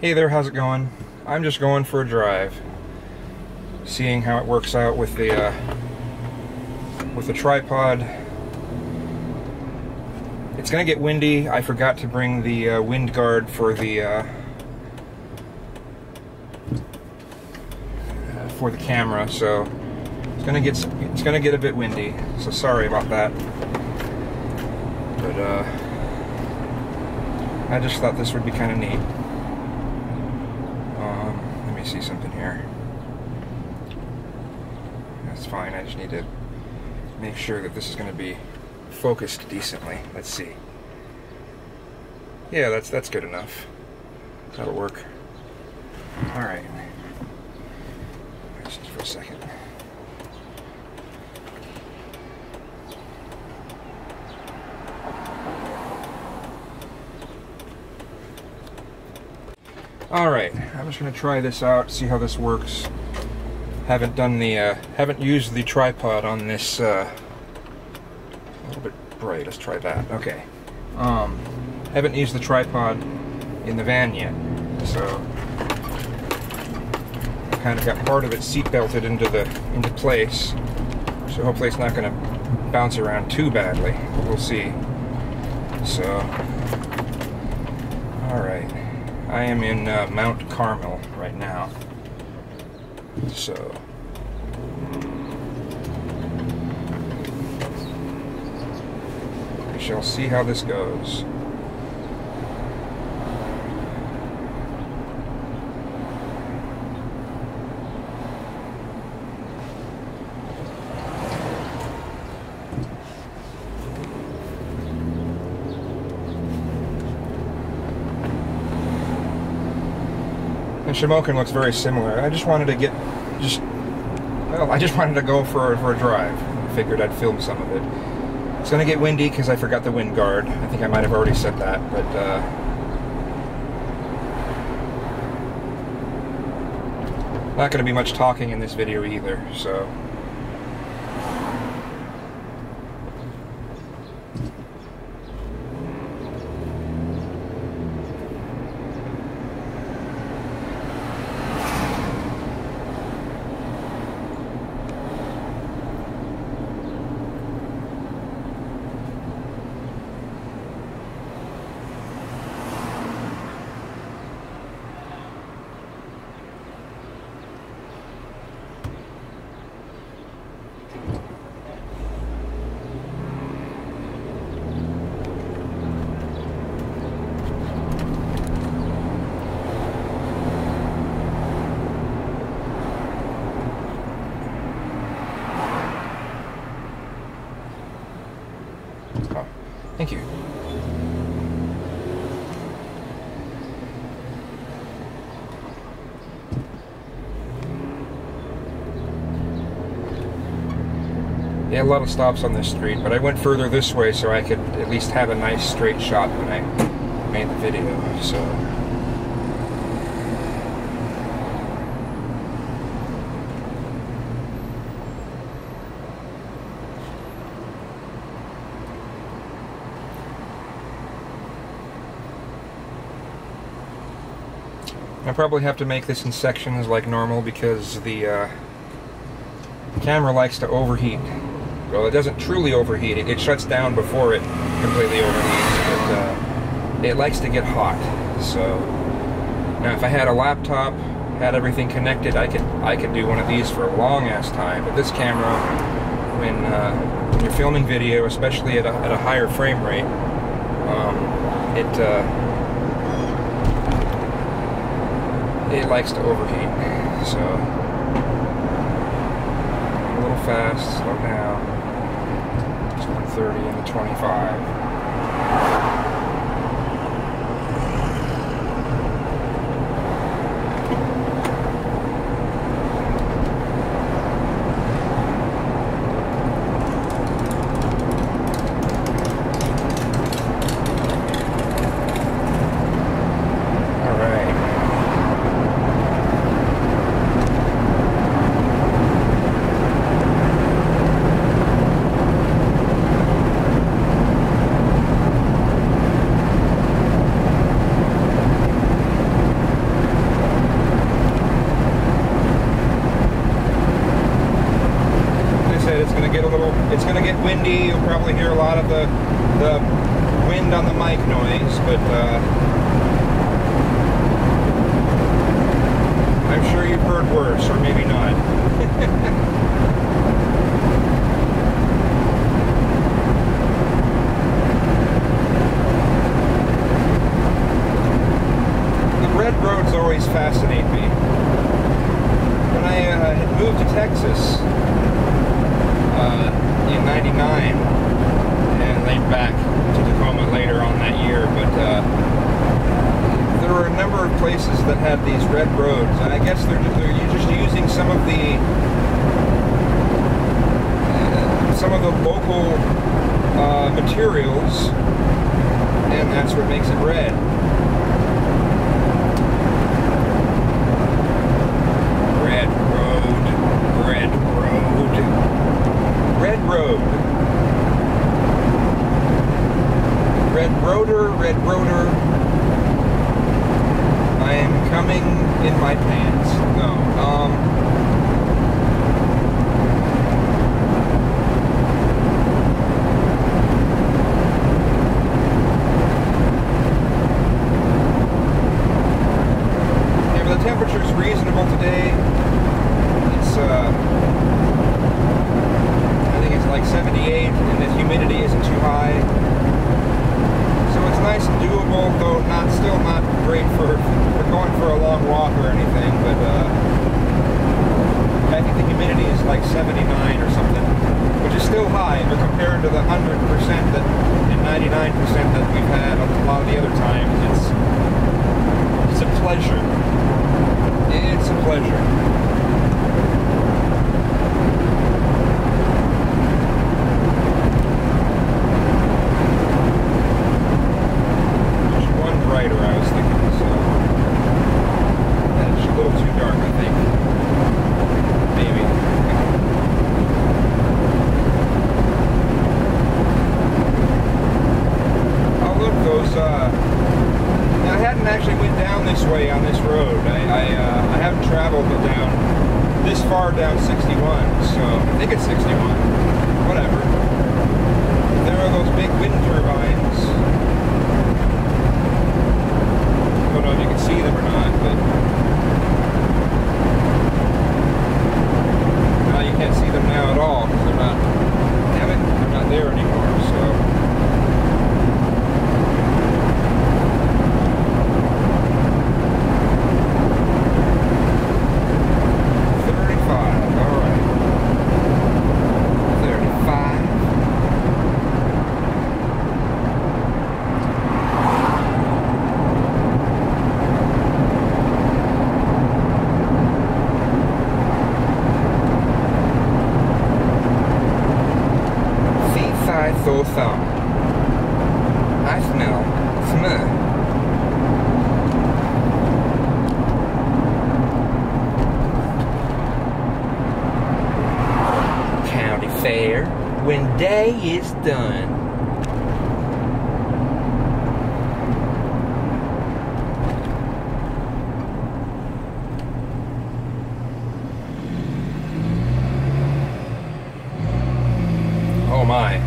Hey there, how's it going? I'm just going for a drive, seeing how it works out with the tripod. It's gonna get windy. I forgot to bring the wind guard for the camera, so it's gonna get a bit windy. So sorry about that. But I just thought this would be kind of neat. Let me see something here. That's fine. I just need to make sure that this is going to be focused decently. Let's see. Yeah, that's good enough. That'll work. All right. Just for a second. Alright, I'm just going to try this out, see how this works. Haven't used the tripod on this, a little bit bright, let's try that. Okay. Haven't used the tripod in the van yet, so kind of got part of it seat belted into place. So hopefully it's not going to bounce around too badly, but we'll see. So, alright. I am in Mount Carmel right now, so we shall see how this goes. And Shamokin looks very similar. I just wanted to go for a drive. I figured I'd film some of it. It's gonna get windy because I forgot the wind guard. I think I might have already said that, but not gonna be much talking in this video either, so. Oh, thank you. Yeah, a lot of stops on this street, but I went further this way so I could at least have a nice straight shot when I made the video, so. I probably have to make this in sections like normal because the camera likes to overheat. Well, it doesn't truly overheat. It shuts down before it completely overheats, but it likes to get hot. So now, if I had a laptop, had everything connected, I could do one of these for a long ass time. But this camera, when you're filming video, especially at a higher frame rate, it likes to overheat, so a little fast, slow down. It's 130 and 25. windy. You'll probably hear a lot of the wind on the mic noise, but I'm sure you've heard worse, or maybe not. Red roads always fascinate me. When I had moved to Texas in '99 and laid back to Tacoma later on that year, but there were a number of places that had these red roads, and I guess they're just using some of the local materials, and that's what makes it red. Red rotor, I am coming in my pants. No, yeah, but the temperature's reasonable today. It's, I think it's like 78, and the humidity isn't too high. It's nice and doable, though still not great for going for a long walk or anything, but I think the humidity is like 79 or something, which is still high, but compared to the 100% and 99% that we've had a lot of the other times, it's a pleasure. It's a pleasure. I was thinking, so it's a little too dark, I think. Maybe. Oh, look, those, I hadn't actually went down this way on this road. I haven't traveled down this far down 61, so I think it's 61. Whatever. There are those big wind turbines. I don't know if you can see them or not, but now you can't see them now at all because they're not, damn it, they're not there anymore, so. 35, all right. 35. Thumb. I smell. County Fair when day is done. Oh my.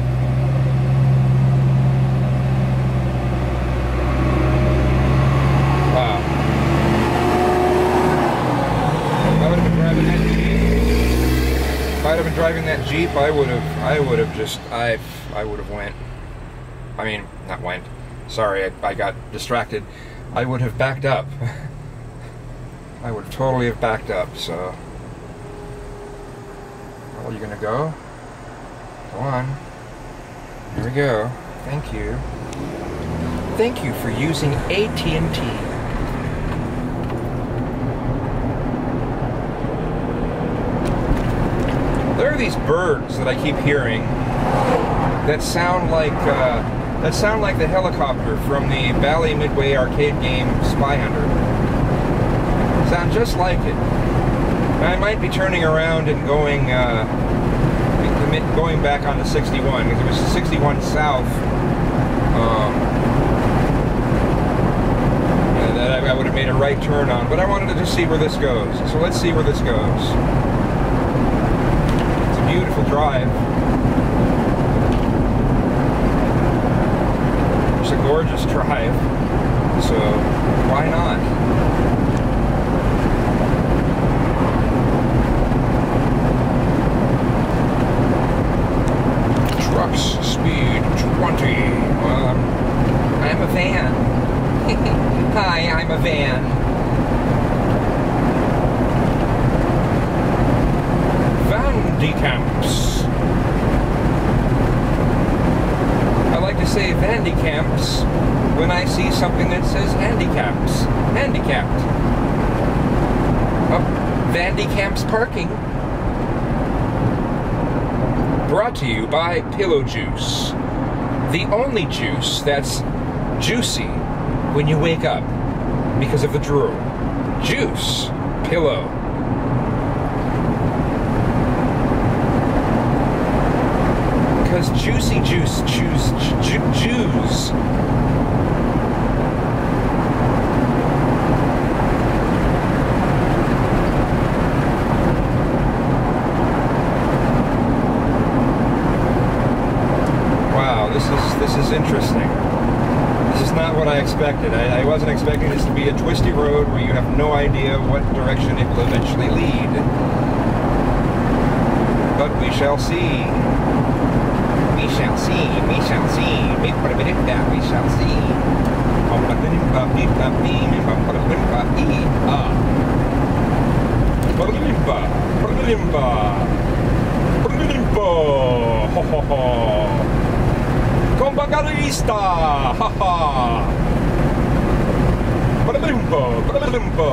If I'd have been driving that Jeep, I would have went. I mean, not went. Sorry, I got distracted. I would have backed up. I would totally have backed up, so. Oh, you gonna go? Go on. Here we go. Thank you. Thank you for using AT&T. There are these birds that I keep hearing that sound like the helicopter from the Bally Midway arcade game Spy Hunter. Sound just like it. I might be turning around and going back onto 61 because it was 61 south. That I would have made a right turn on, but I wanted to just see where this goes. So let's see where this goes. Beautiful drive. gorgeous drive, so why not? Trucks speed 20. Well, I'm a van. Hi, I'm a van. Vandicamps. I like to say Vandicamps when I see something that says handicaps. Handicapped. Oh, Vandicamps parking. Brought to you by Pillow Juice. The only juice that's juicy when you wake up because of the drool. Juice. Pillow. Because juicy juice choose Jews. Wow, this is interesting. This is not what I expected. I wasn't expecting this to be a twisty road where you have no idea what direction it will eventually lead. But we shall see. We shall see. We shall see. We shall see. Ho ho ho. Combagarista! Ha ha! Ba-da-ba-dum-bo! Ba-da-ba-dum-bo!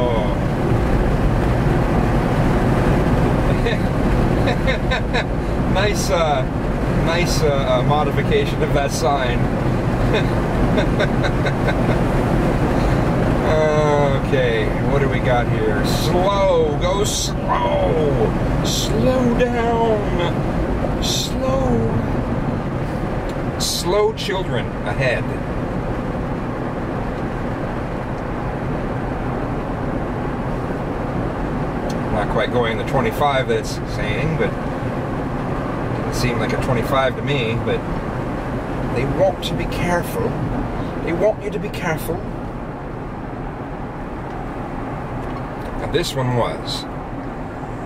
Nice modification of that sign. Okay, what do we got here? Slow! Go slow! Slow down! Slow! Slow children ahead. Not quite going the 25 that's saying, but it didn't seem like a 25 to me, but they want to be careful. They want you to be careful. And this one was.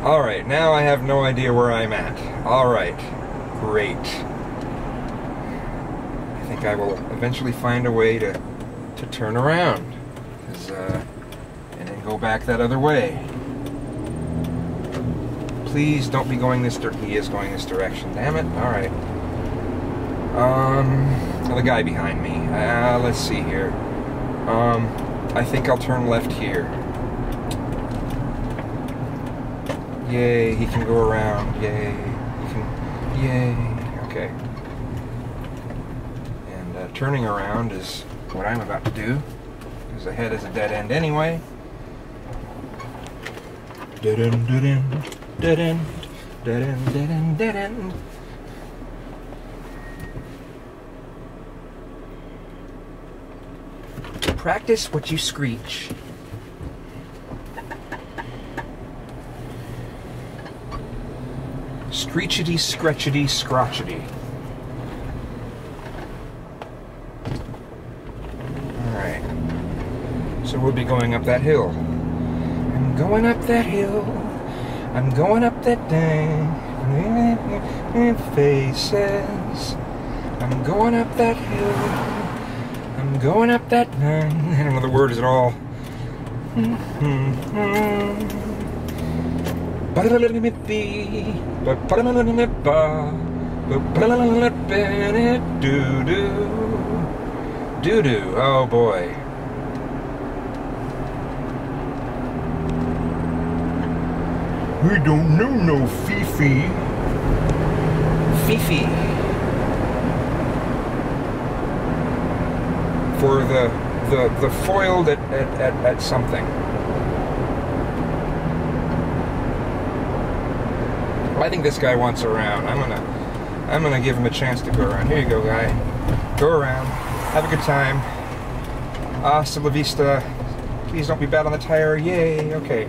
Alright, now I have no idea where I'm at. Alright, great. I think I will eventually find a way to turn around. And then go back that other way. Please don't be going this direction. He is going this direction. Damn it. Alright. The guy behind me. Let's see here. I think I'll turn left here. Yay, he can go around. Yay. He can... Yay. Okay. And turning around is what I'm about to do. Because ahead is a dead end anyway. Dead end, dead end. Dead end, dead end, dead end, dead end. Practice what you screech. Screechity, scratchity, scrotchety. Alright. So we'll be going up that hill. I'm going up that hill. I'm going up that thing. Faces. I'm going up that hill. I'm going up that thing. I don't know the words at all. Doo-doo. Oh boy. We don't know no Fifi. Fifi. For the foiled at something. I think this guy wants around. I'm gonna give him a chance to go around. Here you go, guy. Go around. Have a good time. Hasta la vista. Please don't be bad on the tire. Yay. Okay.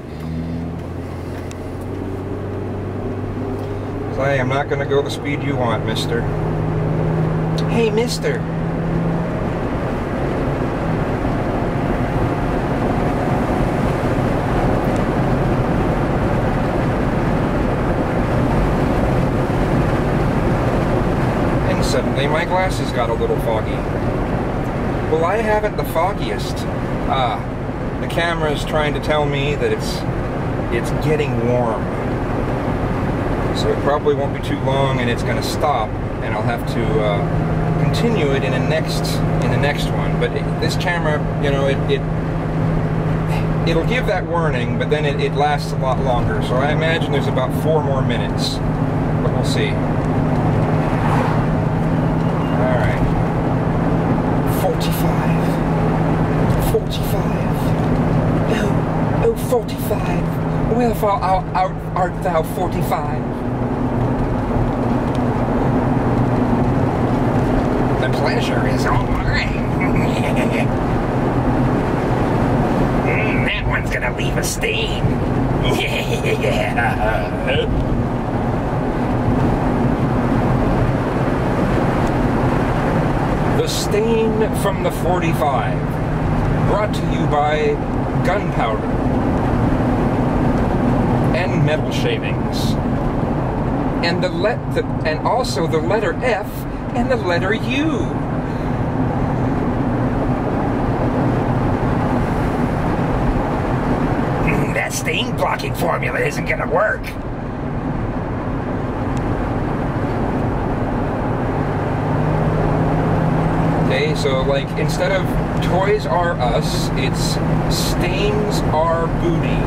I am not going to go the speed you want, mister. Hey, mister. my glasses got a little foggy. Well, I haven't the foggiest. The camera is trying to tell me that it's getting warm. So it probably won't be too long, and it's going to stop, and I'll have to continue it in the next one. But this camera, you know, it'll give that warning, but then it lasts a lot longer. So I imagine there's about 4 more minutes, but we'll see. All right, 45. 45. Oh, 45. Wherefore art thou 45? The pleasure is all mine. That one's gonna leave a stain. The stain from the 45, brought to you by gunpowder and metal shavings, and and also the letter F and the letter U. That stain blocking formula isn't gonna work. Okay, so like instead of Toys R Us, it's Stains Our Booty.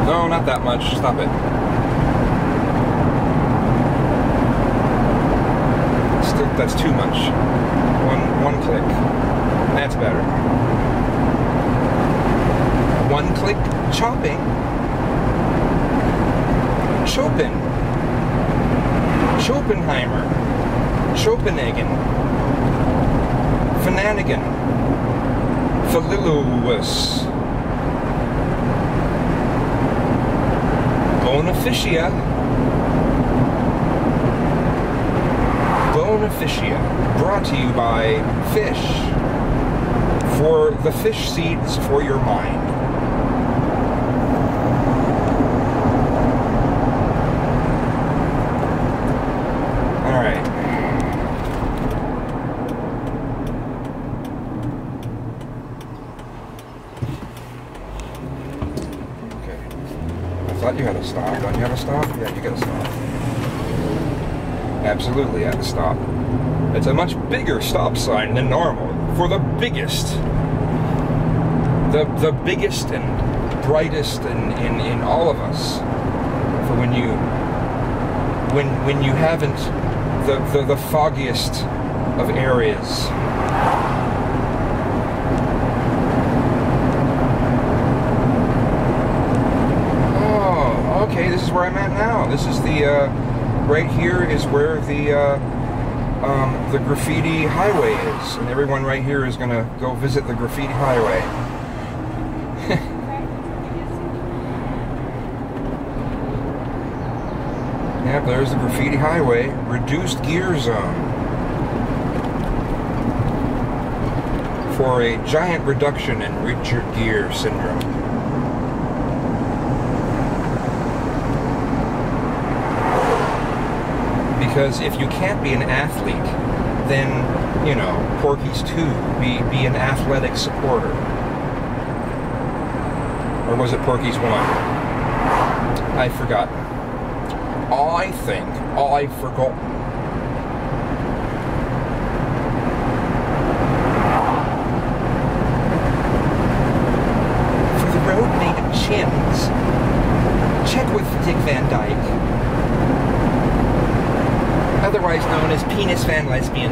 No, not that much. Stop it. Still, that's too much. One click. That's better. One click chopping. Chopin. Schopenheimer. Schopenhagen. Fananigan. Phililowus. Bonaficia. Bonaficia, brought to you by Fish, for the fish seeds for your mind. All right. Okay. I thought you had a stop. Don't you have a stop? Yeah, you got a stop. Absolutely at the stop. It's a much bigger stop sign than normal for the biggest, the biggest and brightest in all of us. For when you haven't the foggiest of areas. Oh, okay. This is where I'm at now. This is the. Right here is where the graffiti highway is, and everyone right here is going to go visit the graffiti highway. Yep, there's the graffiti highway, reduced gear zone, for a giant reduction in Richard Gere syndrome. Because if you can't be an athlete, then, you know, Porky's 2, be an athletic supporter. Or was it Porky's 1? I forgot. I think I've forgotten. For the road made of chins, check with Dick Van Dyke. Otherwise known as Penis Van Lesbian.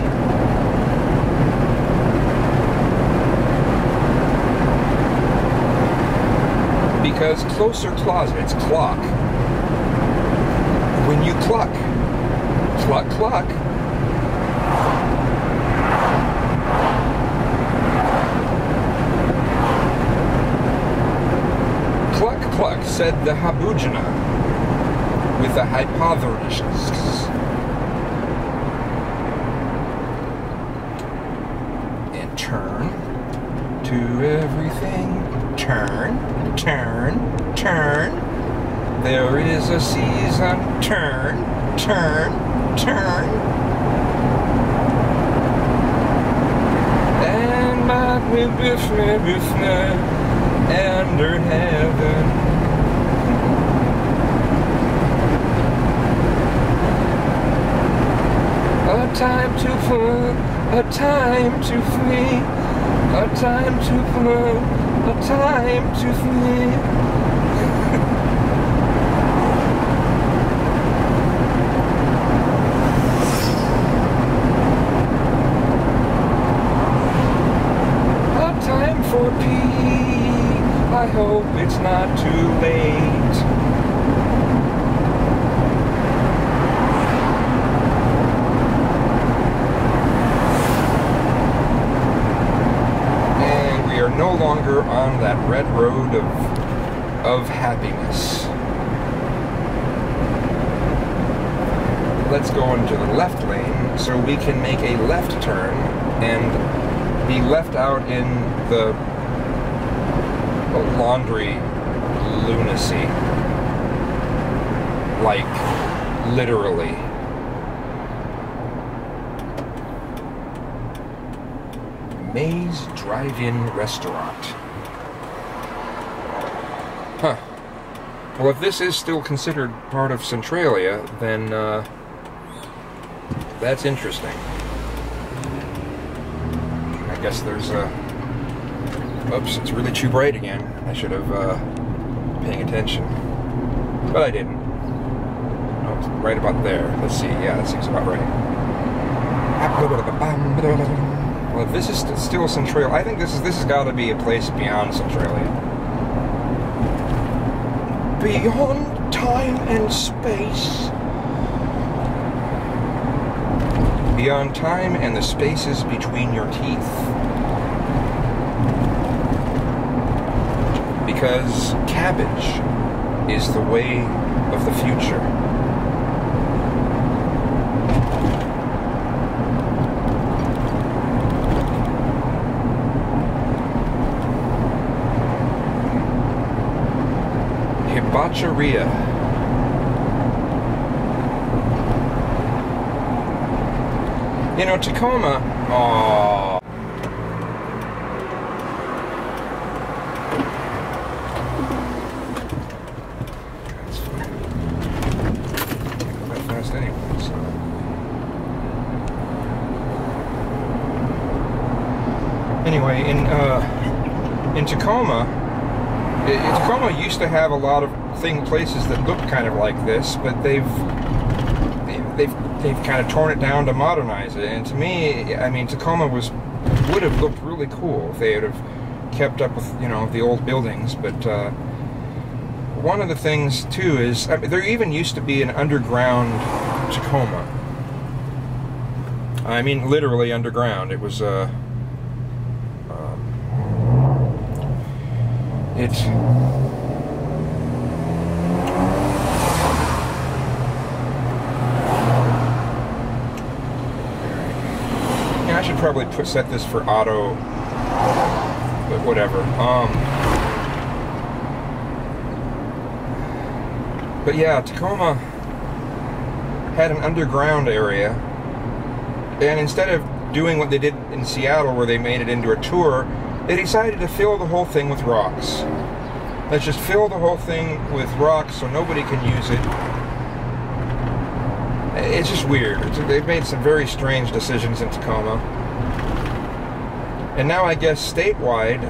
Because closer closets clock. When you cluck, cluck, cluck. Cluck, cluck, said the Habujana with the hypothesis. everything. Turn, turn, turn. There is a season. Turn, turn, turn. And back with Bifne, under heaven. A time to flood, a time to flee, a time to flood, a time to flee. A time for peace, I hope it's not too late. No longer on that red road of happiness. Let's go into the left lane so we can make a left turn and be left out in the laundry lunacy. Like, literally. Maze Drive-In Restaurant. Huh. Well, if this is still considered part of Centralia, then, that's interesting. I guess there's a... Oops, it's really too bright again. I should have, paying attention. But I didn't. Oh, it's right about there. Let's see. Yeah, that seems about right. Well, if this is still Centralia, I think this has got to be a place beyond Centralia. Beyond time and space. Beyond time and the spaces between your teeth. Because cabbage is the way of the future. Hibacheria. You know, Tacoma. Aww. That's fine. Can't go that fast anyway, so. Anyway, in Tacoma. Tacoma used to have a lot of places that looked kind of like this, but they've kind of torn it down to modernize it. And to me, I mean, Tacoma would have looked really cool if they would have kept up with, you know, the old buildings. But one of the things too is, I mean, there even used to be an underground Tacoma. I mean, literally underground. It was I should probably set this for auto, but whatever. But yeah, Tacoma had an underground area, and instead of doing what they did in Seattle, where they made it into a tour, they decided to fill the whole thing with rocks. Let's just fill the whole thing with rocks so nobody can use it. It's just weird. They've made some very strange decisions in Tacoma. And now I guess statewide,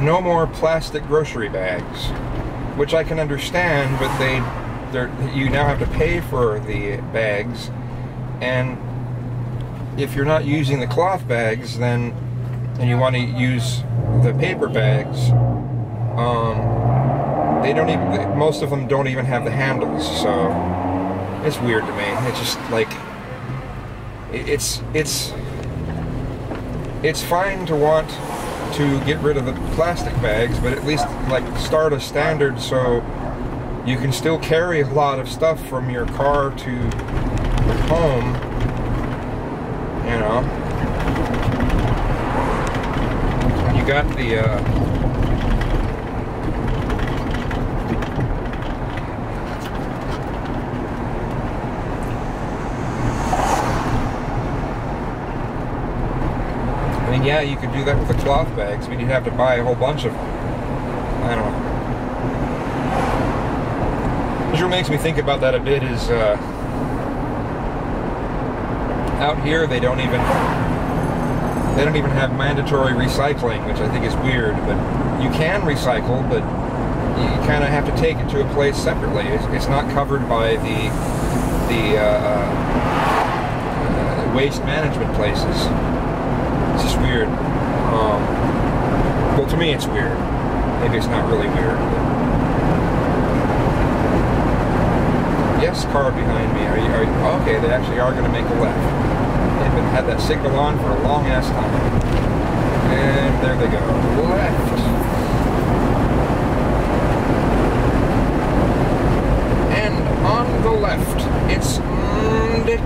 no more plastic grocery bags, which I can understand, but you now have to pay for the bags, and if you're not using the cloth bags, and you want to use the paper bags, most of them don't even have the handles, so it's weird to me. It's just like, it's fine to want to get rid of the plastic bags, but at least like start a standard so you can still carry a lot of stuff from your car to your home, you know. got the I mean, yeah, you could do that with the cloth bags, but you'd have to buy a whole bunch of them. I don't know. Which makes me think about that a bit is out here they don't even have mandatory recycling, which I think is weird. But you can recycle, but you kind of have to take it to a place separately. It's not covered by the waste management places. It's just weird. Well, to me, it's weird. Maybe it's not really weird. But... Yes, car behind me. Are you okay? They actually are going to make a left. They've had that signal on for a long ass time. And there they go. Left. And on the left, it's Dick.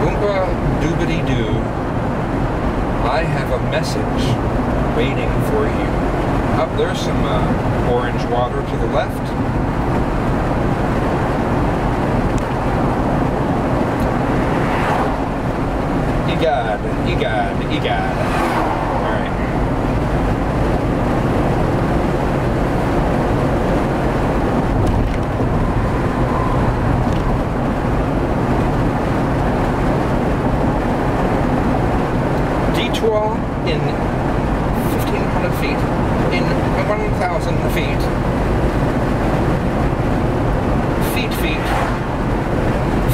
Oompa doobity doo. I have a message waiting for you. Up there's some orange water to the left. Egad. Alright. Detour in 1,500 feet. In 1,000 feet.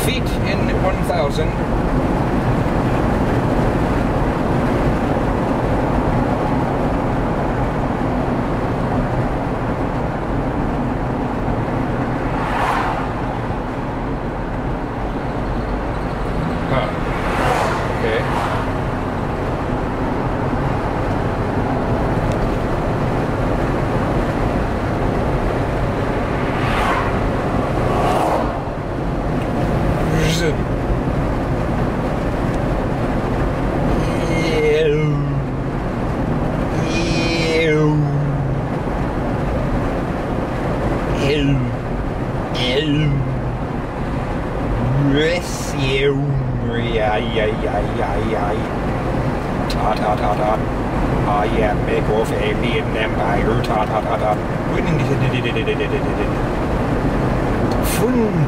Feet in 1,000. I am make of alien empire. Fun.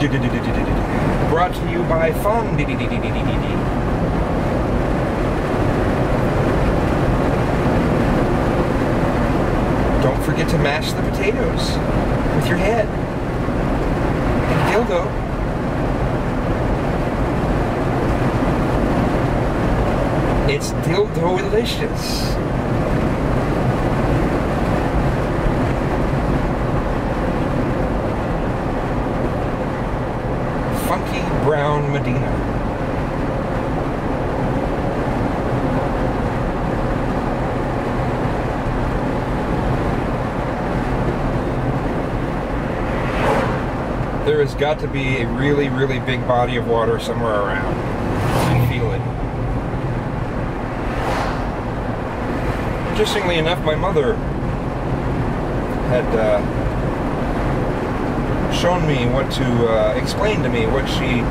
Brought to you by Fun. Don't forget to mash the potatoes with your head. And dildo. It's dildo-licious. Funky Brown Medina. There has got to be a really, really big body of water somewhere around. I feel it. Interestingly enough, my mother had shown me what to explain to me what she,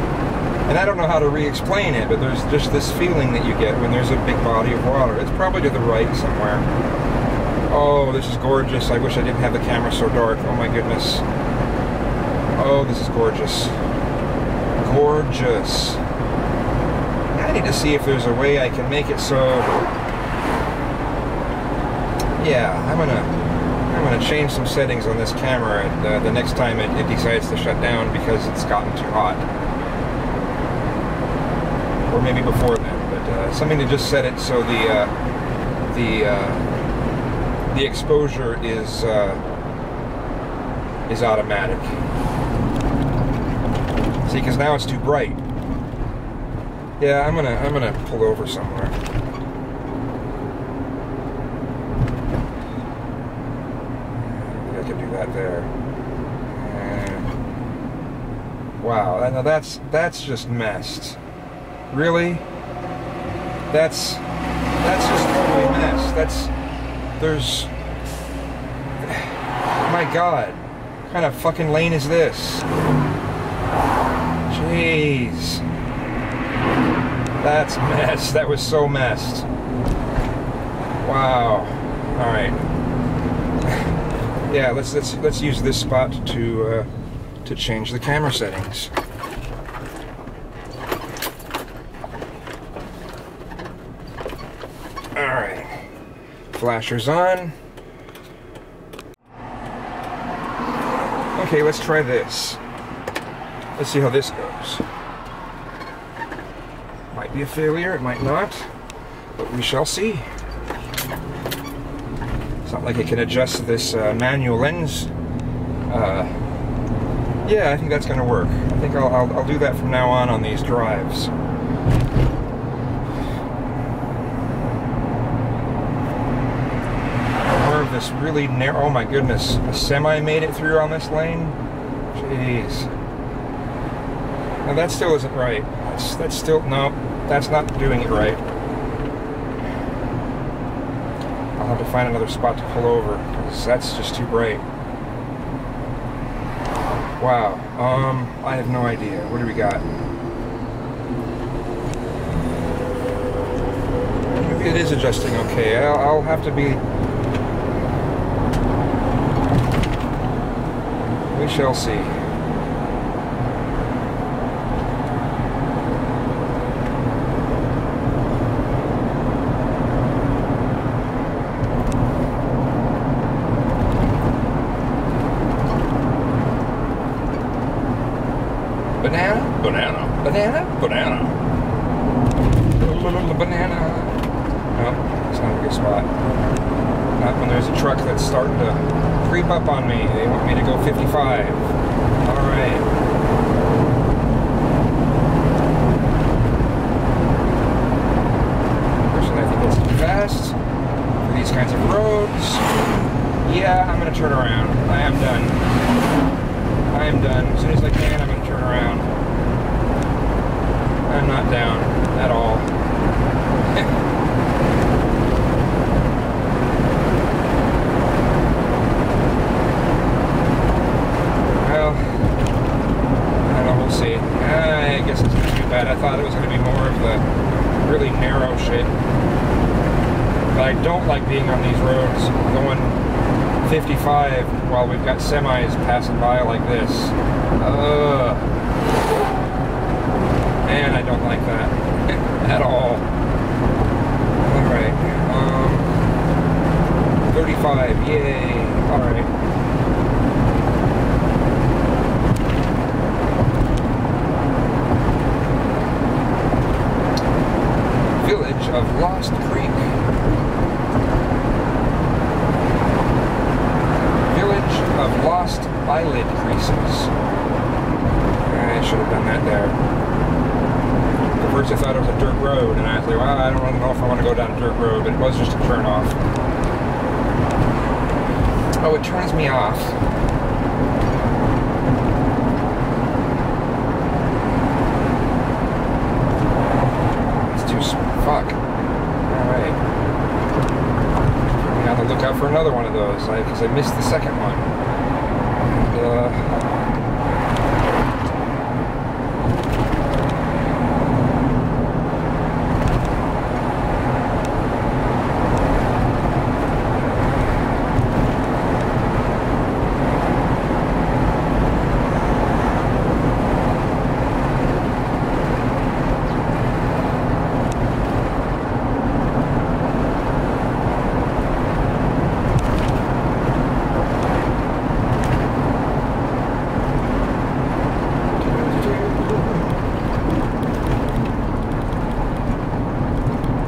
and I don't know how to re-explain it, but there's just this feeling that you get when there's a big body of water. It's probably to the right somewhere. Oh, this is gorgeous. I wish I didn't have the camera so dark. Oh my goodness. Oh, this is gorgeous. Gorgeous. I need to see if there's a way I can make it so... Yeah, I'm gonna change some settings on this camera and, the next time it decides to shut down because it's gotten too hot. Or maybe before then, but something to just set it so the exposure is automatic. See, because now it's too bright. Yeah, I'm gonna pull over somewhere. Maybe I could do that there. Wow, now that's just messed. Really? That's just totally messed. There's... My God. What kind of fucking lane is this? Jeez. That's messed. That was so messed. Wow. Alright. Yeah, let's use this spot to change the camera settings. Alright. Flashers on. Okay, let's try this. Let's see how this goes. Might be a failure, it might not, but we shall see. It's not like I can adjust this manual lens. Yeah, I think that's going to work. I think I'll do that from now on these drives. More of this really narrow... Oh my goodness, a semi made it through on this lane? Jeez. Now that still isn't right. That's still... No, that's not doing it right. I'll have to find another spot to pull over, because that's just too bright. Wow, I have no idea. What do we got? Maybe it is adjusting okay. I'll have to be... We shall see. Banana? Banana. Banana? Banana. Banana. No, it's not a good spot. Not when there's a truck that's starting to creep up on me. They want me to go 55. Alright. Personally, I think that's too fast for these kinds of roads. Yeah, I'm going to turn around. I am done. I am done. As soon as I can, I'm going to turn around. I'm not down at all. Well, I don't know, we'll see. I guess it's not too bad. I thought it was going to be more of the really narrow shit. But I don't like being on these roads going 55 while we've got semis passing by like this. Man, I don't like that at all. Alright. 35, yay. Alright. Village of Lost Creek. Of Lost Eyelid Creases. I should have done that there. At first I thought it was a dirt road, and I was like, well, I don't know if I want to go down a dirt road, but it was just a turn off. Oh, it turns me off. It's too... fuck. Alright. I have to look out for another one of those, because I missed the second one.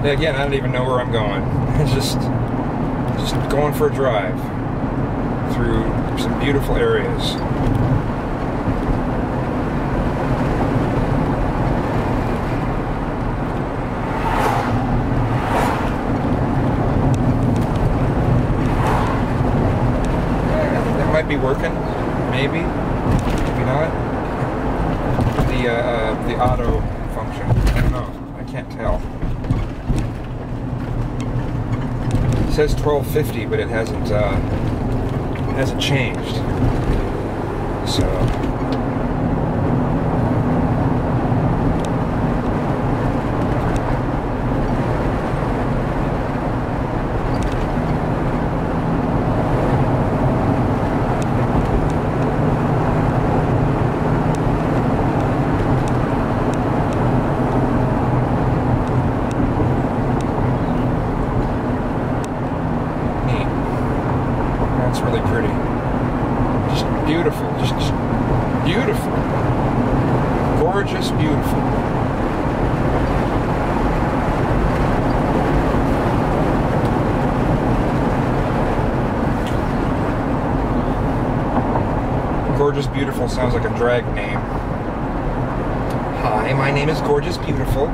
Again, I don't even know where I'm going. It's just going for a drive through some beautiful areas. I think that might be working. Maybe. Maybe not. the auto function. I don't know. I can't tell. It says 1250, but it hasn't changed. So. It's really pretty. Just beautiful. Just beautiful. Gorgeous, beautiful. Gorgeous Beautiful sounds like a drag name. Hi, my name is Gorgeous Beautiful.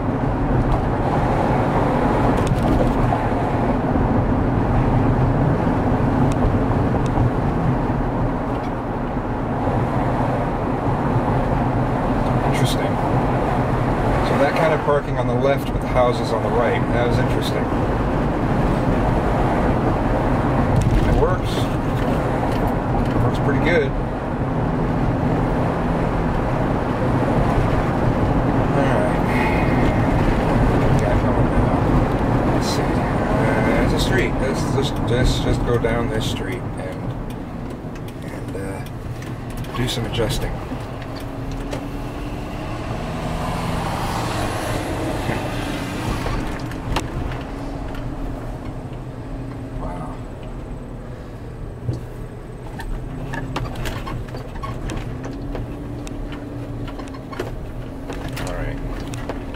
Interesting. So that kind of parking on the left with the houses on the right. That was interesting. It works. It works pretty good. Alright. Got going now. Let's see. There's a street. Let's just go down this street and do some adjusting.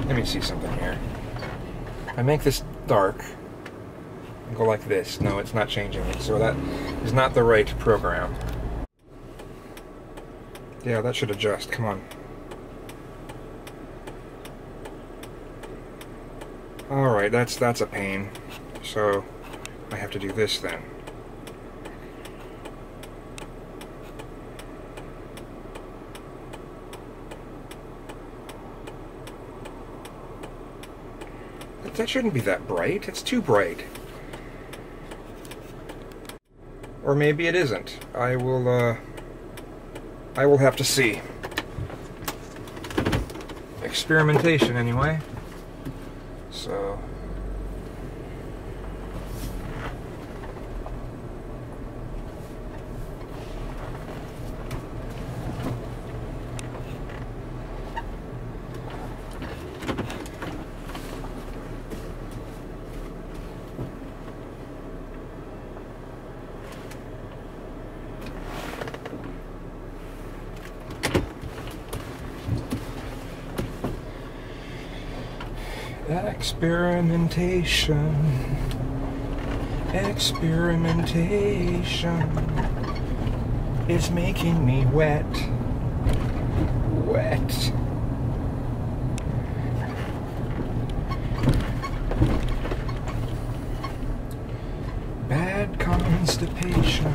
Let me see something here. I make this dark and go like this. No, it's not changing it. So that is not the right program. Yeah, that should adjust. Come on. Alright, that's a pain. So I have to do this then. That shouldn't be that bright. It's too bright. Or maybe it isn't. I will have to see. Experimentation, anyway. So. Experimentation is making me wet. Bad constipation.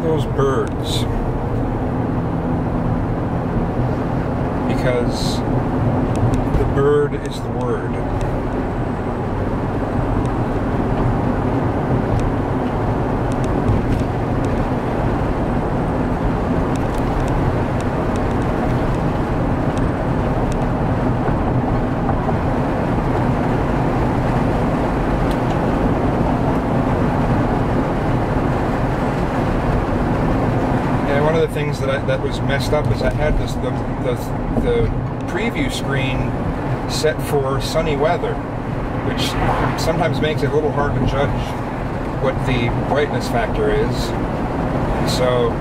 Those birds, because the bird is the word. One of the things that was messed up is I had the preview screen set for sunny weather, which sometimes makes it a little hard to judge what the brightness factor is. So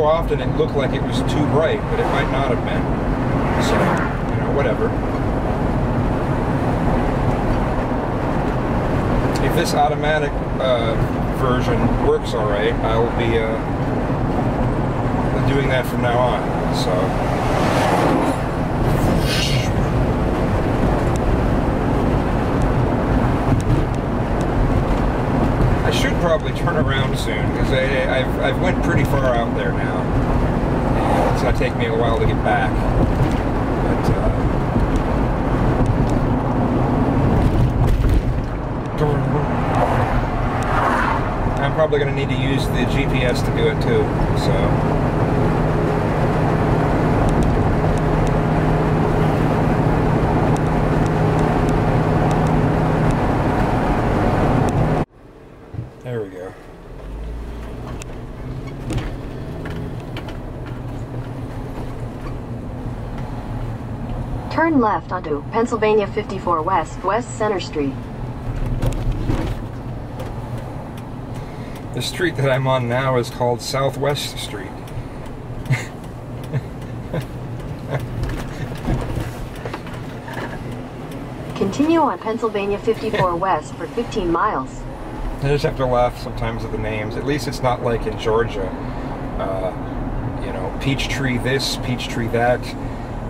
often it looked like it was too bright, but it might not have been. So, you know, whatever. this automatic version works all right, I will be doing that from now on. So I should probably turn around soon because I've went pretty far out there now. And it's gonna take me a while to get back. But I'm probably going to need to use the GPS to do it too, so. There we go. Turn left onto Pennsylvania 54 West, West Center Street. The street that I'm on now is called Southwest Street. Continue on Pennsylvania 54 West for 15 miles. I just have to laugh sometimes at the names. At least it's not like in Georgia. You know, Peachtree this, Peachtree that,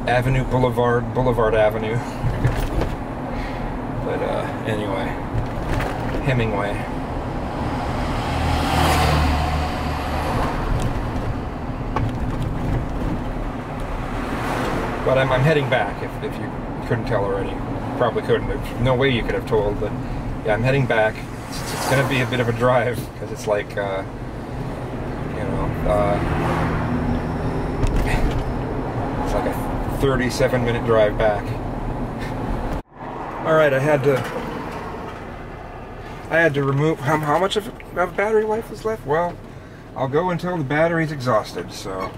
Avenue Boulevard, Boulevard Avenue. But anyway, Hemingway. But I'm heading back, if you couldn't tell already. Probably couldn't. There's no way you could have told, but yeah, I'm heading back. It's going to be a bit of a drive, because it's like, you know, it's like a 37-minute drive back. Alright, I had to remove, how much of battery life is left? Well, I'll go until the battery's exhausted, so.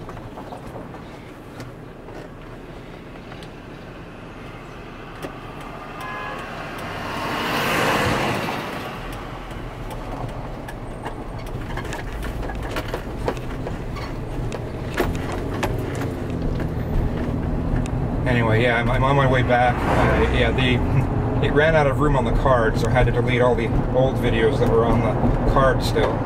Anyway, yeah, I'm on my way back. Yeah, it ran out of room on the card, so I had to delete all the old videos that were on the card still.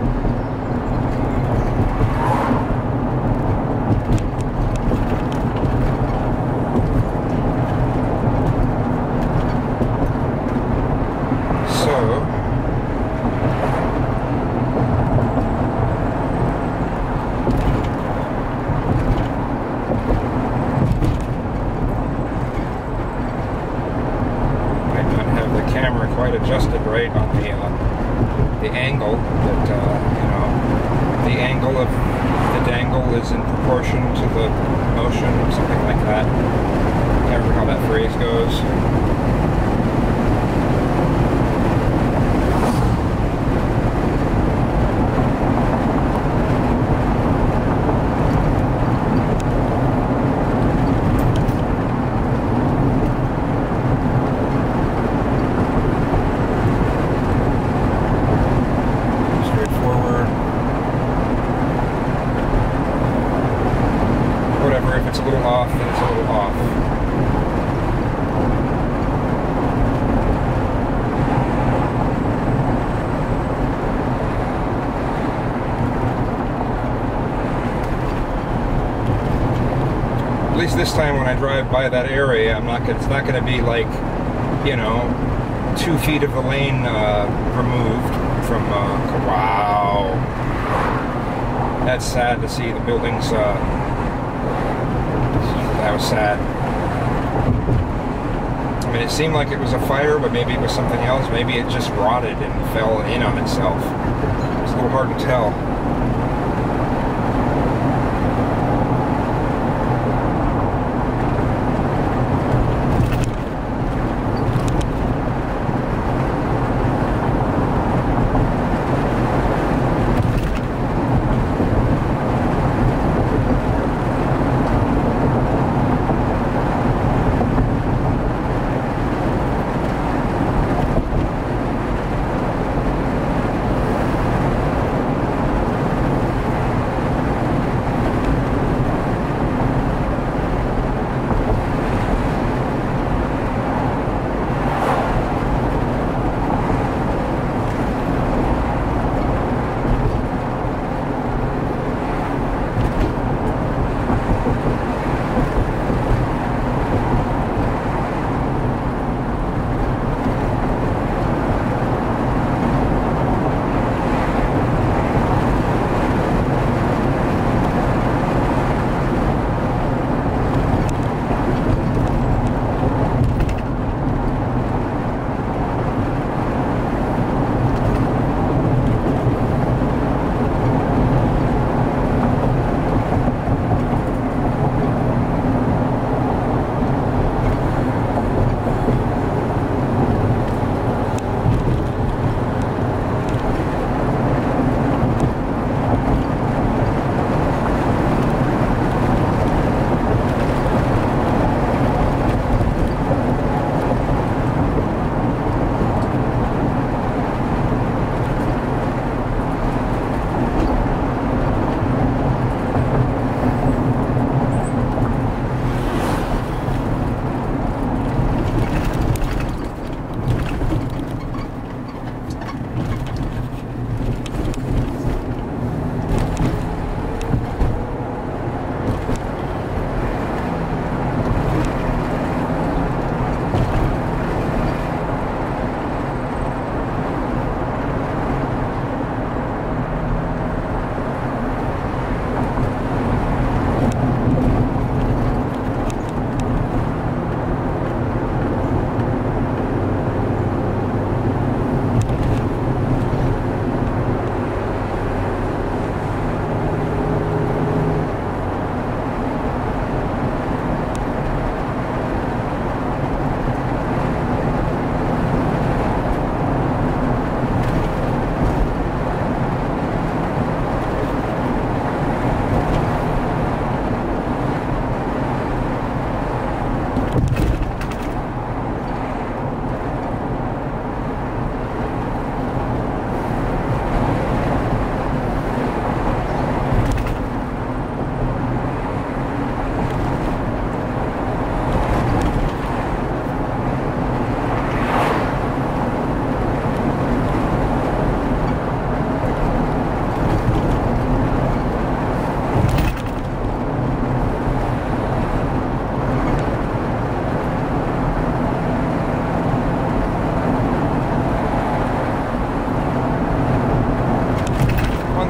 Adjusted right on the angle that you know, the angle of the dangle is in proportion to the motion or something like that. I can't remember how that phrase goes. If it's a little off, then it's a little off. At least this time when I drive by that area, it's not going to be like, you know, 2 feet of the lane removed from, wow. That's sad to see the buildings, that was sad. I mean, it seemed like it was a fire, but maybe it was something else. Maybe it just rotted and fell in on itself. It's a little hard to tell.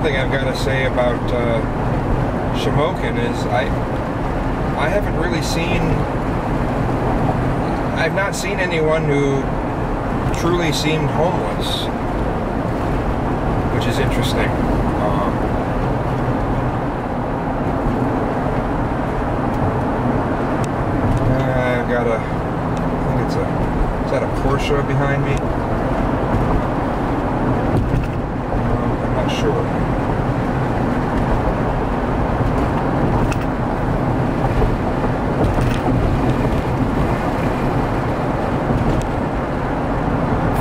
thing I've got to say about Shamokin is I haven't really seen. I've not seen anyone who truly seemed homeless, which is interesting. I've got a. I think it's a. Is that a Porsche behind me? I'm not sure.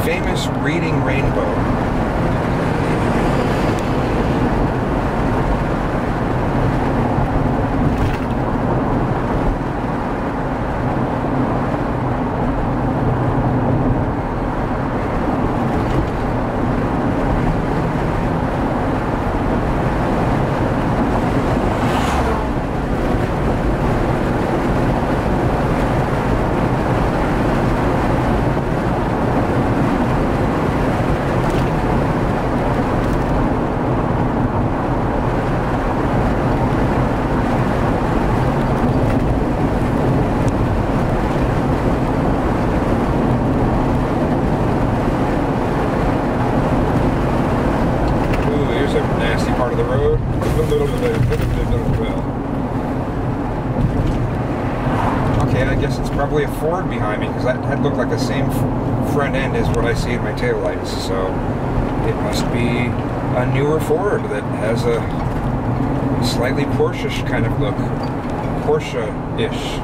Famous Reading Rainbow. Part of the road. Okay, I guess it's probably a Ford behind me because that looked like the same front end as what I see in my taillights. So it must be a newer Ford that has a slightly Porsche-ish kind of look. Porsche-ish.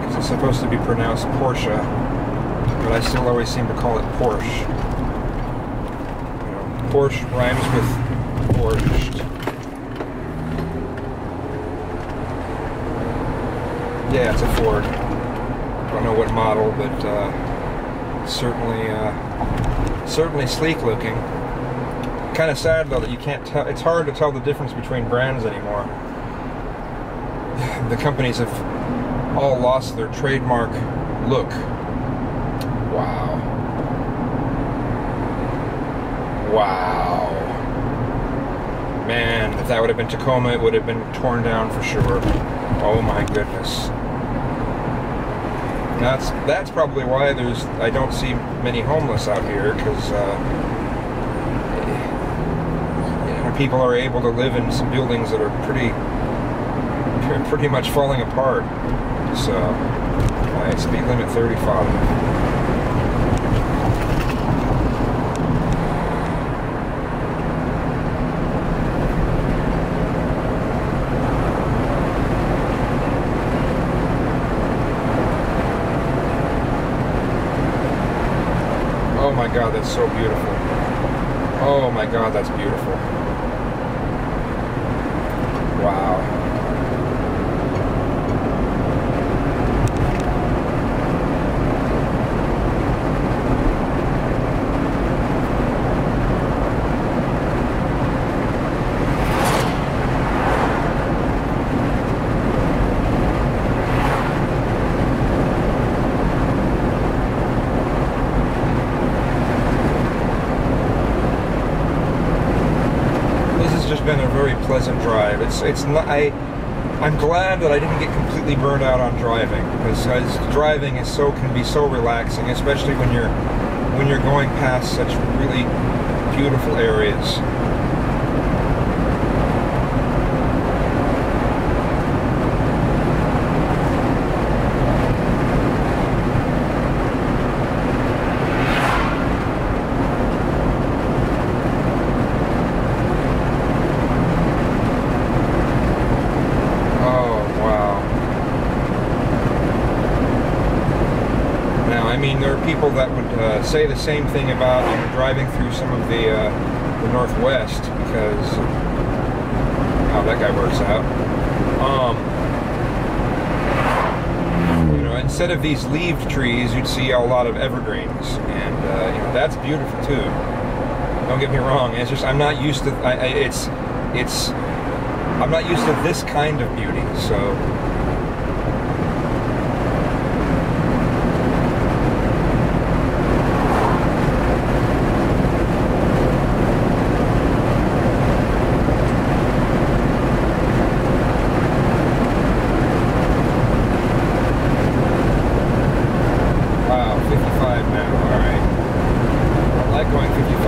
Because it's supposed to be pronounced Porsche, but I still always seem to call it Porsche. Porsche rhymes with borscht. Yeah, it's a Ford. Don't know what model, but certainly sleek looking. Kind of sad though that you can't tell. It's hard to tell the difference between brands anymore. The companies have all lost their trademark look. Wow. Wow. Man, if that would have been Tacoma, it would have been torn down for sure. Oh my goodness. That's probably why I don't see many homeless out here, because people are able to live in some buildings that are pretty much falling apart. So, alright, speed limit 35. Oh my God, that's so beautiful. Oh my God, that's beautiful. Wow. Been a very pleasant drive. It's not. I'm glad that I didn't get completely burned out on driving, because driving can be so relaxing, especially when you're going past such really beautiful areas. I mean, there are people that would say the same thing about driving through some of the Northwest, because how that guy works out. Instead of these leaved trees, you'd see a lot of evergreens, and that's beautiful too. Don't get me wrong. It's just I'm not used to. I'm not used to this kind of beauty, so.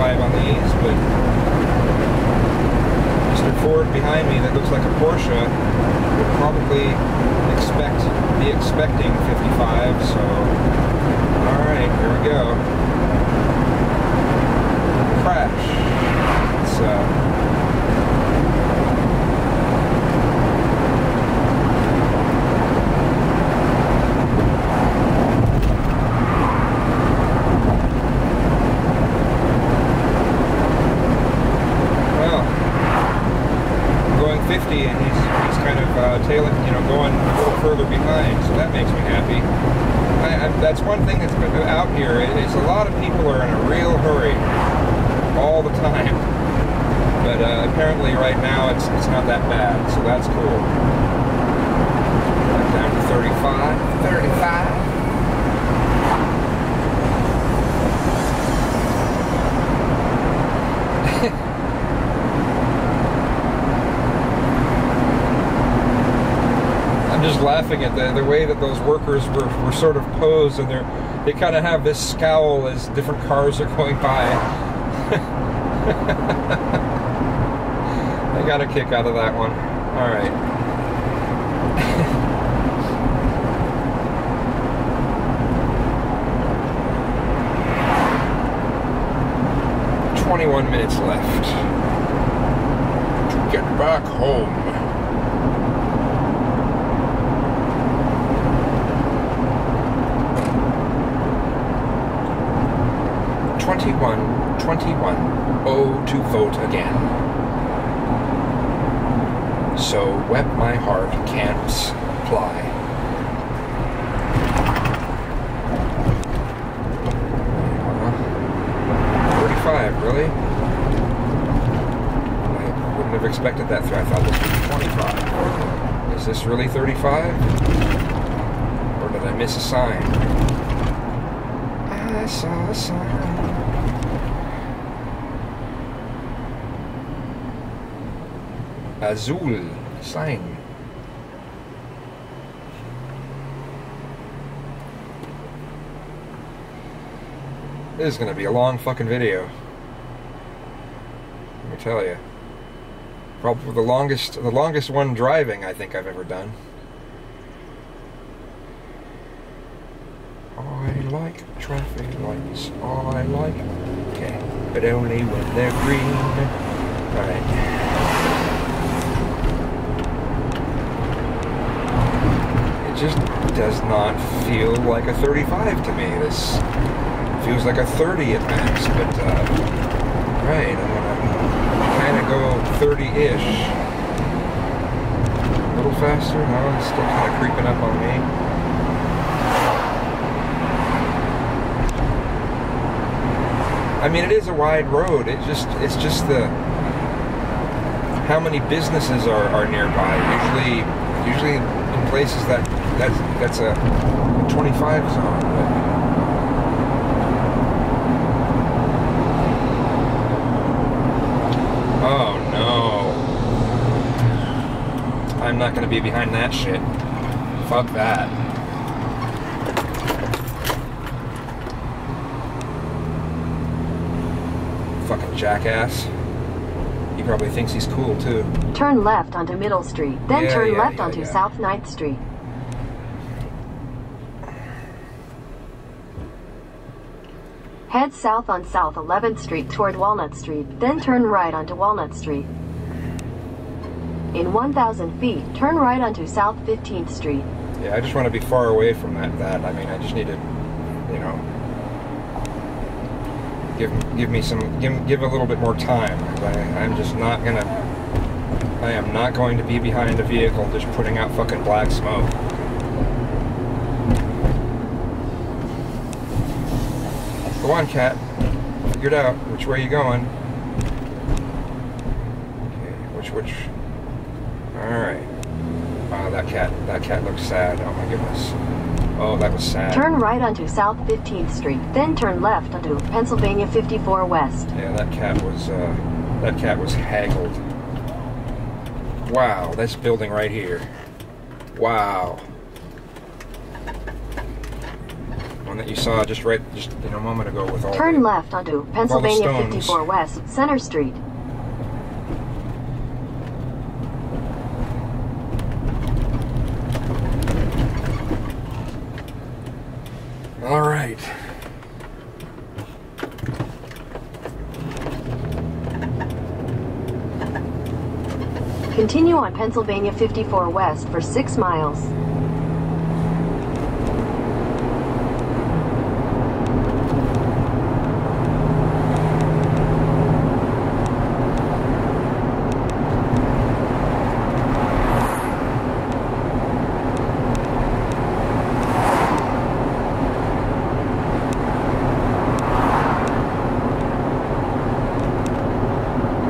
55 on these, but Mr. Ford behind me that looks like a Porsche would probably be expecting 55, so alright, here we go. Crash. It's well, I'm going 50 and he's kind of tailing, going a little further behind, so that makes me happy. That's one thing that's been out here, is a lot of people are in a real hurry all the time. But apparently right now it's not that bad, so that's cool. Back down to 35. 35. I'm just laughing at the way that those workers were sort of posed, and they kind of have this scowl as different cars are going by. I got a kick out of that one. All right. "21 minutes left to get back home." Oh, to vote again. So wet my heart can't apply. Really? I wouldn't have expected that. I thought this would be 25. Is this really 35? Or did I miss a sign? I saw a sign. Azul sign. This is going to be a long fucking video. Let me tell you. Probably the longest one driving I think I've ever done. I like traffic lights. I like. Okay, but only when they're green. All right. It just does not feel like a 35 to me. This feels like a 30 at max, but right, I'm gonna kind of go 30-ish. A little faster. No, it's still kind of creeping up on me. I mean, it is a wide road. It's just the how many businesses are nearby. Usually in places that's a 25 zone. Oh no! I'm not going to be behind that shit. Fuck that. Fucking jackass. He probably thinks he's cool too. Turn left onto Middle Street, then turn left onto South 9th Street. Head south on South 11th Street toward Walnut Street, then turn right onto Walnut Street. In 1,000 feet, turn right onto South 15th Street. Yeah, I just want to be far away from that. I mean, I just need to, you know, give a little bit more time. I'm just not gonna. I am not going to be behind a vehicle just putting out fucking black smoke. Go on, cat. Figured out which way you going. Okay, which? All right. Wow, that cat looks sad. Oh my goodness. Oh, that was sad. Turn right onto South 15th Street, then turn left onto Pennsylvania 54 West. Yeah, that cat was haggled. Wow, this building right here. Wow. that you saw just a moment ago with all Turn the, left onto Pennsylvania stones. 54 West, Center Street. All right. Continue on Pennsylvania 54 West for 6 miles.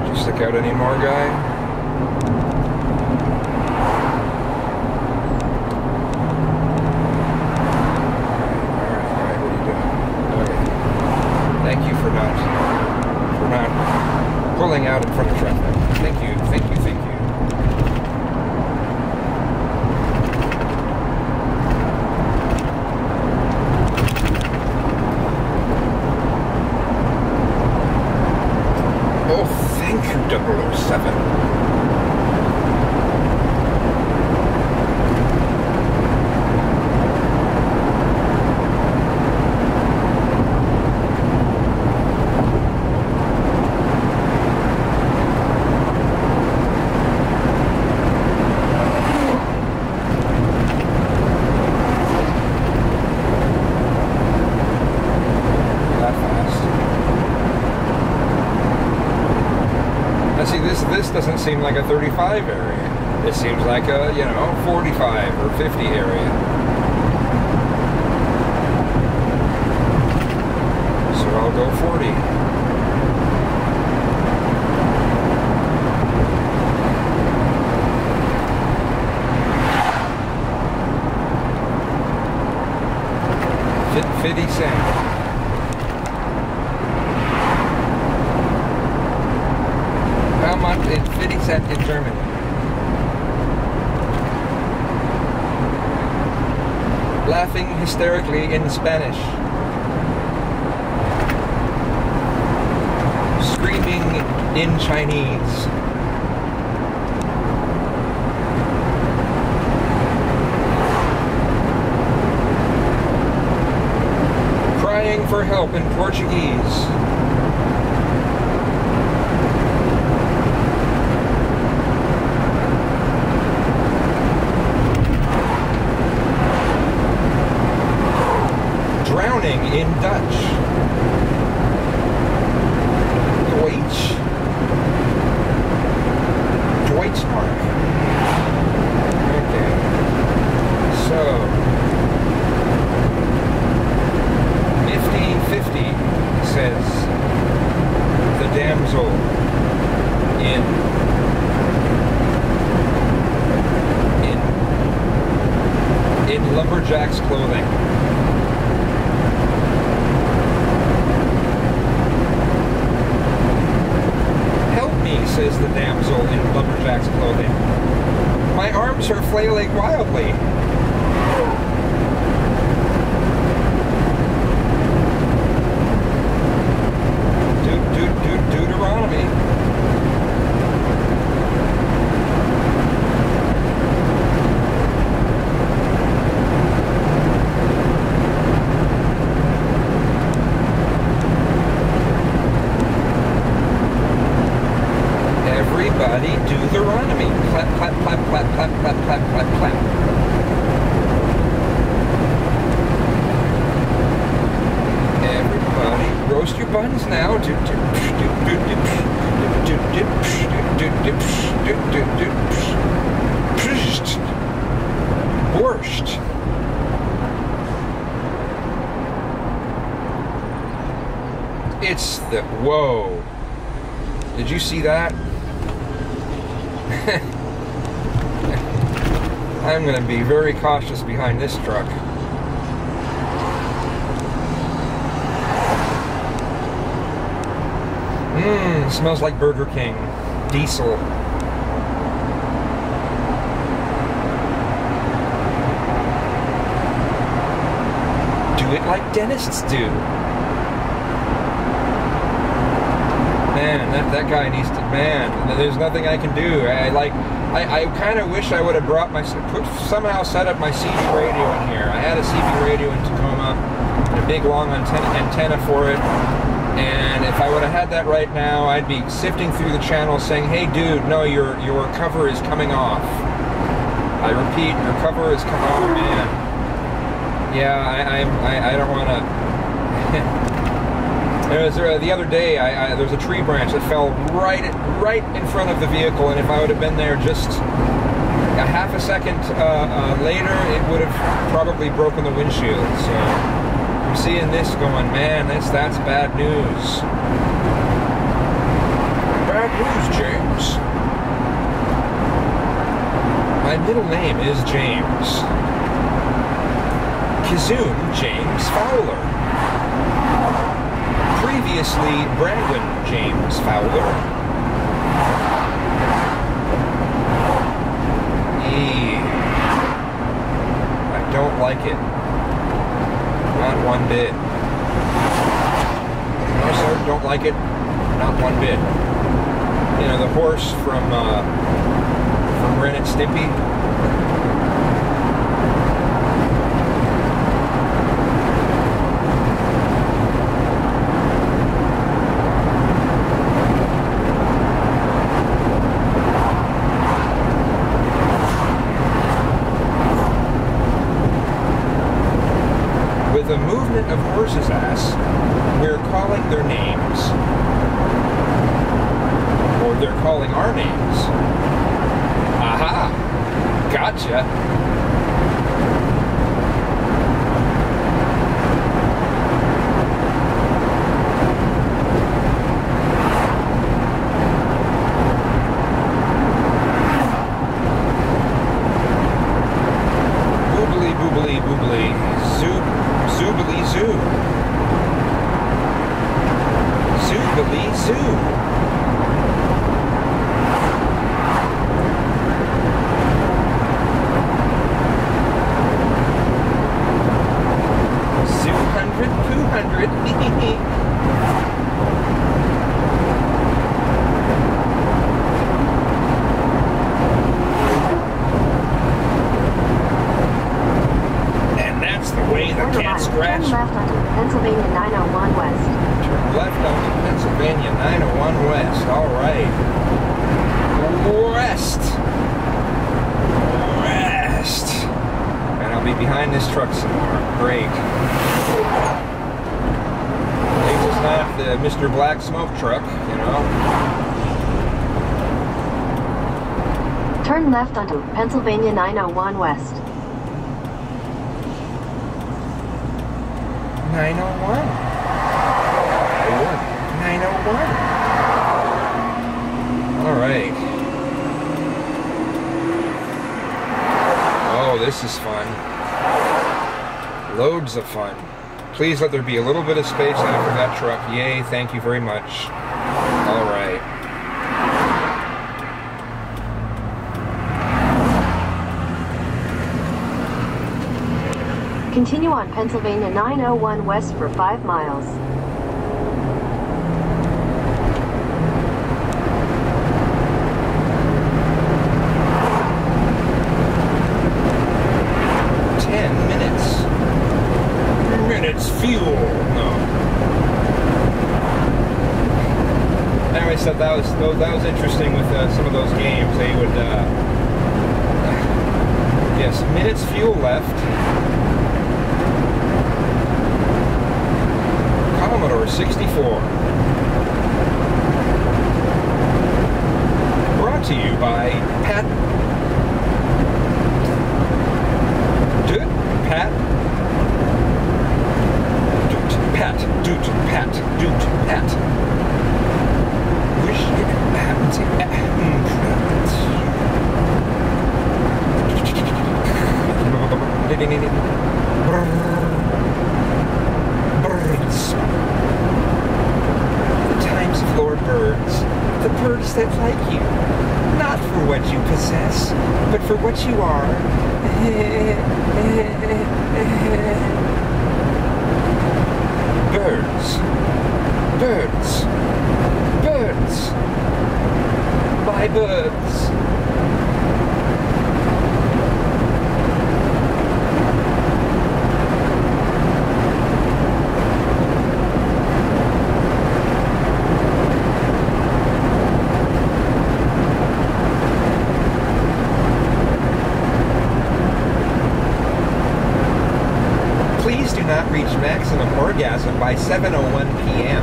Did you stick out any more, guy? Thank you for not pulling out in front of traffic. Thank you, thank you, thank you. Oh, thank you, 007. This doesn't seem like a 35 area. It seems like a, 45 or 50 area. So I'll go 40. $0.50. How much? It's 50 cents in German. Laughing hysterically in Spanish. Screaming in Chinese. Crying for help in Portuguese. Drowning in Dutch. Deutsch. Deutschmark. Okay. So 1550 says the damsel in lumberjack's clothing. Says the damsel in lumberjack's clothing. My arms are flailing wildly. Deuteronomy. Everybody do Deuteronomy. Clap, clap, clap, clap, clap, clap, clap, clap, clap. Everybody roast your buns now. Borscht. It's the... Whoa. Did you see that? I'm going to be very cautious behind this truck. Smells like Burger King. Diesel. Do it like dentists do. Man, that guy needs to, man, there's nothing I can do. I kind of wish I would have brought somehow set up my CB radio in here. I had a CB radio in Tacoma, a big long antenna for it, and if I would have had that right now, I'd be sifting through the channels saying, hey dude, no, your cover is coming off. I repeat, your cover is coming off, man. Yeah, I don't want to... the other day, there was a tree branch that fell right in front of the vehicle, and if I would have been there just a half a second later, it would have probably broken the windshield. So I'm seeing this going, man, that's bad news. Bad news, James. My middle name is James. Kazoom James Fowler. Previously, Brandon James Fowler. I don't like it. Not one bit. No, sir, don't like it. Not one bit. You know, the horse from Ren and Stimpy. The movement of horses' ass, we're calling their names, or they're calling our names. Aha! Gotcha! Boobly, boobly, boobly. Zoobly zoo. Zoobly zoo. Zoo 100, 200. Turn left onto Pennsylvania 901 West. Turn left onto Pennsylvania 901 West. All right. West. West. And I'll be behind this truck some more. Great. At least it's not the Mr. Black Smoke truck, you know. Turn left onto Pennsylvania 901 West. 901. Or 901. All right. Oh, this is fun. Loads of fun. Please let there be a little bit of space after that truck. Yay, thank you very much. All right. Continue on Pennsylvania 901 West for 5 miles. Fuel. No. Anyway, so that was interesting with some of those games. They would, yes, minutes fuel left. Commodore 64. Brought to you by Pat. Wish you could birds. The times of Lord Birds. The birds that like you. Not for what you possess, but for what you are. Birds. Birds. Birds. My birds. Please do not reach maximum orgasm by 7:01 p.m.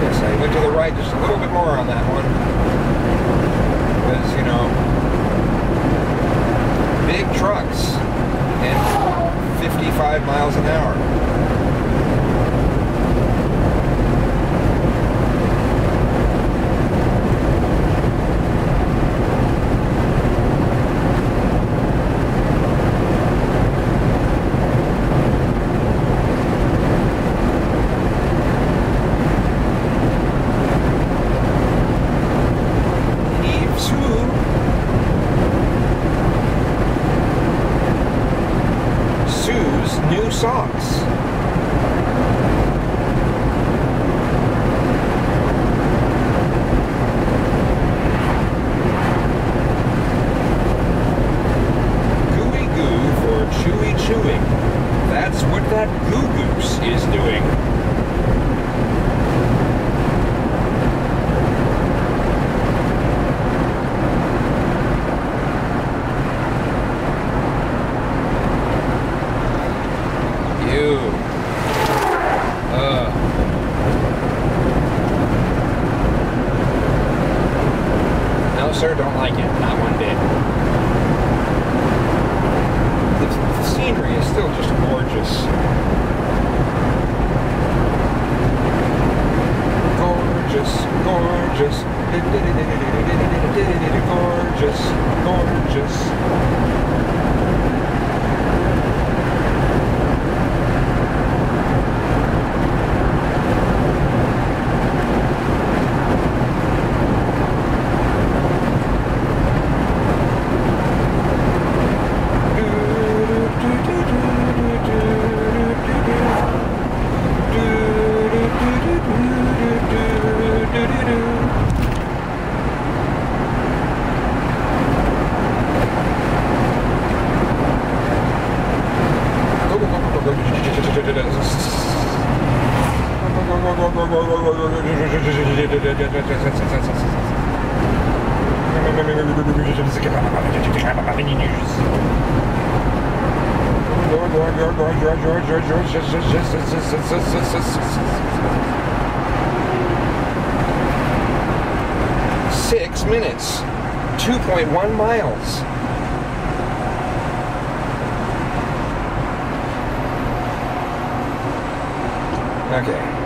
Yes, I went to the right just a little bit more on that one. Because, you know, big trucks and 55 miles an hour. New socks. Gooey goo for chewy chewing. That's what that goo goose is doing. No, sir, don't like it. Not one bit. The scenery is still just gorgeous. Gorgeous, gorgeous. Gorgeous, gorgeous. Six minutes, 2.1 miles. Okay.